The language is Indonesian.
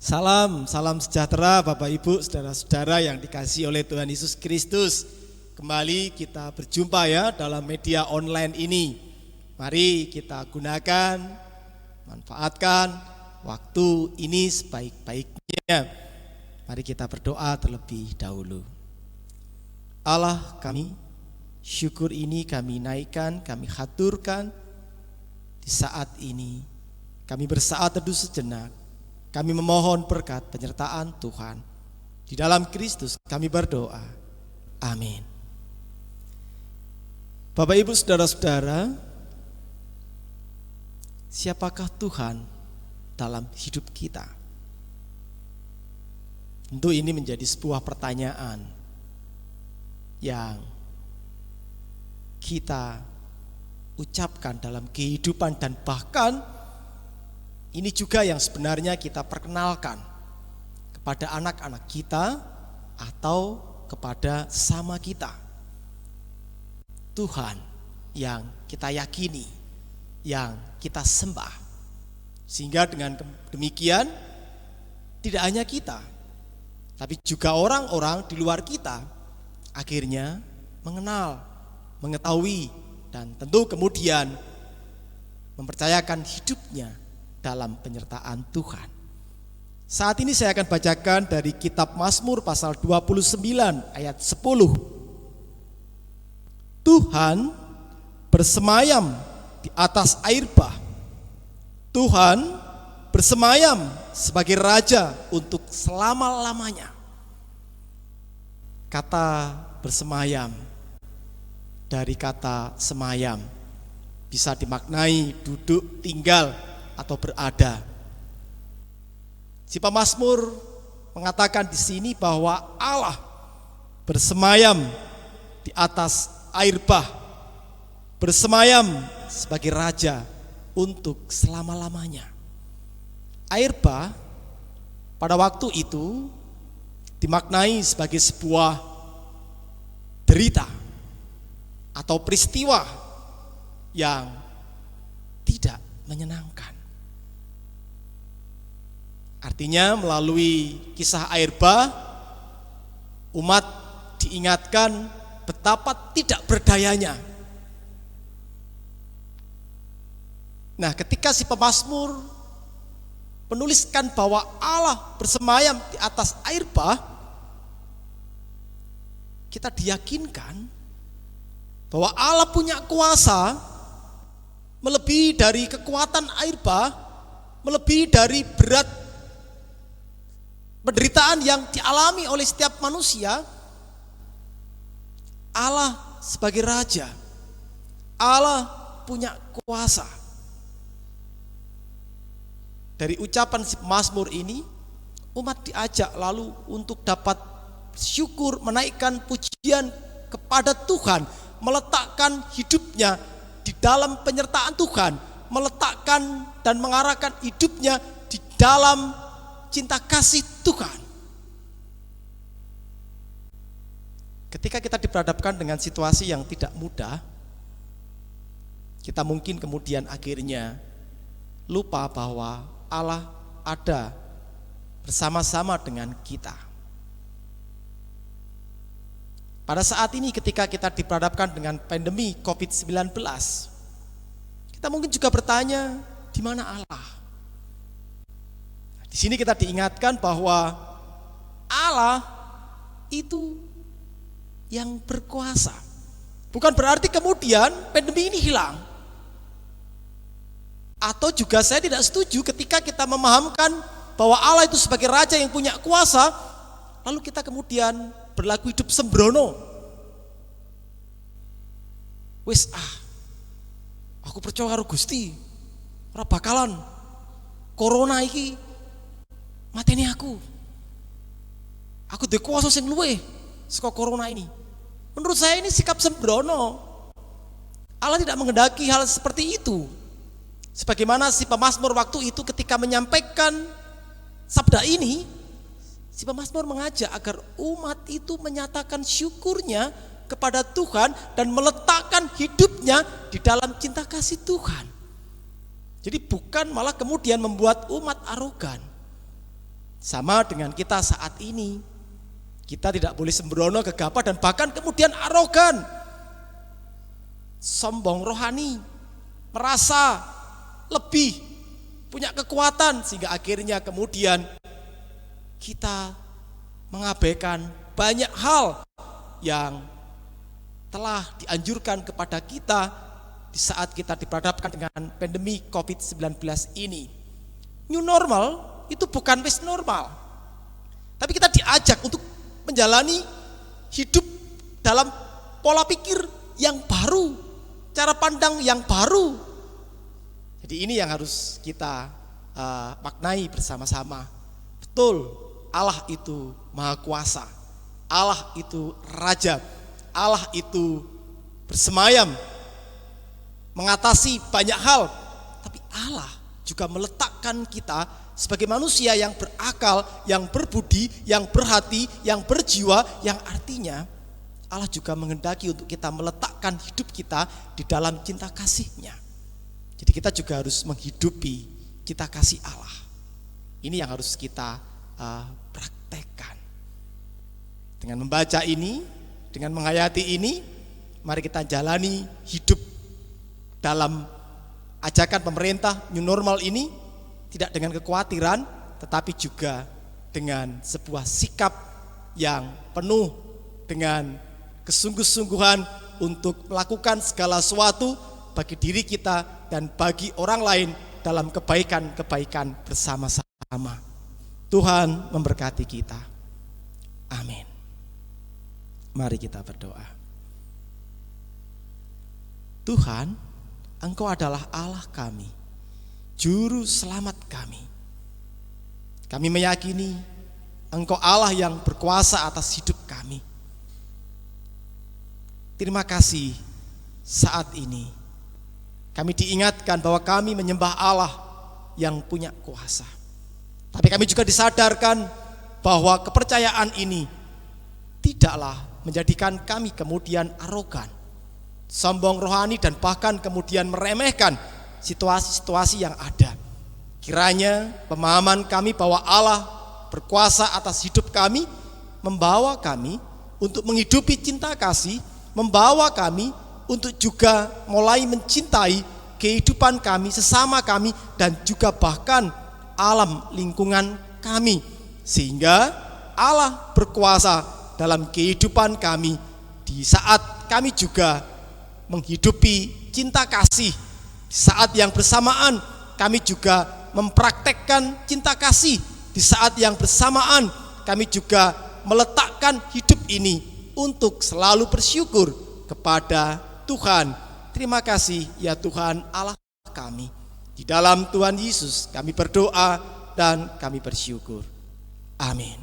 Salam sejahtera Bapak Ibu, saudara-saudara yang dikasihi oleh Tuhan Yesus Kristus. Kembali kita berjumpa ya dalam media online ini. Mari kita gunakan, manfaatkan waktu ini sebaik-baiknya. Mari kita berdoa terlebih dahulu. Allah kami, syukur ini kami naikkan, kami haturkan di saat ini. Kami bersaat teduh sejenak. Kami memohon berkat penyertaan Tuhan. Di dalam Kristus kami berdoa. Amin. Bapak Ibu saudara-saudara, siapakah Tuhan dalam hidup kita? Tentu ini menjadi sebuah pertanyaan yang kita ucapkan dalam kehidupan, dan bahkan ini juga yang sebenarnya kita perkenalkan kepada anak-anak kita atau kepada sesama kita. Tuhan yang kita yakini, yang kita sembah. Sehingga dengan demikian tidak hanya kita, tapi juga orang-orang di luar kita akhirnya mengenal, mengetahui, dan tentu kemudian mempercayakan hidupnya dalam penyertaan Tuhan. Saat ini saya akan bacakan dari kitab Mazmur pasal 29 ayat 10. Tuhan bersemayam di atas air bah. Tuhan bersemayam sebagai raja untuk selama-lamanya. Kata bersemayam dari kata semayam bisa dimaknai duduk, tinggal, atau berada. Si pemazmur mengatakan di sini bahwa Allah bersemayam di atas air bah, bersemayam sebagai raja untuk selama-lamanya. Air bah pada waktu itu dimaknai sebagai sebuah derita atau peristiwa yang tidak menyenangkan. Artinya melalui kisah air bah, umat diingatkan betapa tidak berdayanya. Nah, ketika si pemazmur menuliskan bahwa Allah bersemayam di atas air bah, kita diyakinkan bahwa Allah punya kuasa melebihi dari kekuatan air bah, melebihi dari berat penderitaan yang dialami oleh setiap manusia. Allah sebagai raja, Allah punya kuasa. Dari ucapan si pemazmur ini, umat diajak lalu untuk dapat syukur, menaikkan pujian kepada Tuhan, meletakkan hidupnya di dalam penyertaan Tuhan, meletakkan dan mengarahkan hidupnya di dalam cinta kasih Tuhan. Ketika kita diperhadapkan dengan situasi yang tidak mudah, kita mungkin kemudian akhirnya lupa bahwa Allah ada bersama-sama dengan kita. Pada saat ini ketika kita diperhadapkan dengan pandemi COVID-19, kita mungkin juga bertanya, di mana Allah? Di sini kita diingatkan bahwa Allah itu yang berkuasa. Bukan berarti kemudian pandemi ini hilang. Atau juga saya tidak setuju ketika kita memahamkan bahwa Allah itu sebagai raja yang punya kuasa, lalu kita kemudian berlaku hidup sembrono. Aku percaya karo Gusti, ora bakalan corona iki mateni aku duwe kuasa sing luwih saka corona ini. Menurut saya ini sikap sembrono. Allah tidak menghendaki hal seperti itu. Sebagaimana si pemazmur waktu itu ketika menyampaikan sabda ini, si pemazmur mengajak agar umat itu menyatakan syukurnya kepada Tuhan dan meletakkan hidupnya di dalam cinta kasih Tuhan. Jadi bukan malah kemudian membuat umat arogan. Sama dengan kita saat ini. Kita tidak boleh sembrono, gegabah, dan bahkan kemudian arogan, sombong rohani, merasa lebih punya kekuatan, sehingga akhirnya kemudian kita mengabaikan banyak hal yang telah dianjurkan kepada kita di saat kita diperhadapkan dengan pandemi COVID-19 ini. New normal itu bukan wis normal, tapi kita diajak untuk menjalani hidup dalam pola pikir yang baru, cara pandang yang baru. Jadi ini yang harus kita maknai bersama-sama. Betul, Allah itu Maha Kuasa, Allah itu Raja, Allah itu bersemayam mengatasi banyak hal, tapi Allah juga meletakkan kita sebagai manusia yang berakal, yang berbudi, yang berhati, yang berjiwa, yang artinya Allah juga menghendaki untuk kita meletakkan hidup kita di dalam cinta kasih-Nya. Jadi kita juga harus menghidupi cinta kasih Allah. Ini yang harus kita praktekkan. Dengan membaca ini, dengan menghayati ini, mari kita jalani hidup dalam ajakan pemerintah new normal ini, tidak dengan kekhawatiran, tetapi juga dengan sebuah sikap yang penuh dengan kesungguh-sungguhan untuk melakukan segala sesuatu bagi diri kita dan bagi orang lain dalam kebaikan-kebaikan bersama-sama. Tuhan memberkati kita. Amin. Mari kita berdoa. Tuhan, Engkau adalah Allah kami, Juru Selamat kami. Kami meyakini Engkau Allah yang berkuasa atas hidup kami. Terima kasih saat ini kami diingatkan bahwa kami menyembah Allah yang punya kuasa. Tapi kami juga disadarkan bahwa kepercayaan ini tidaklah menjadikan kami kemudian arogan, sombong rohani, dan bahkan kemudian meremehkan situasi-situasi yang ada. Kiranya pemahaman kami bahwa Allah berkuasa atas hidup kami membawa kami untuk menghidupi cinta kasih, membawa kami untuk juga mulai mencintai kehidupan kami, sesama kami, dan juga bahkan alam lingkungan kami, sehingga Allah berkuasa dalam kehidupan kami di saat kami juga menghidupi cinta kasih. Saat yang bersamaan kami juga mempraktekkan cinta kasih. Di saat yang bersamaan kami juga meletakkan hidup ini untuk selalu bersyukur kepada Tuhan. Terima kasih ya Tuhan Allah kami. Di dalam Tuhan Yesus kami berdoa dan kami bersyukur. Amin.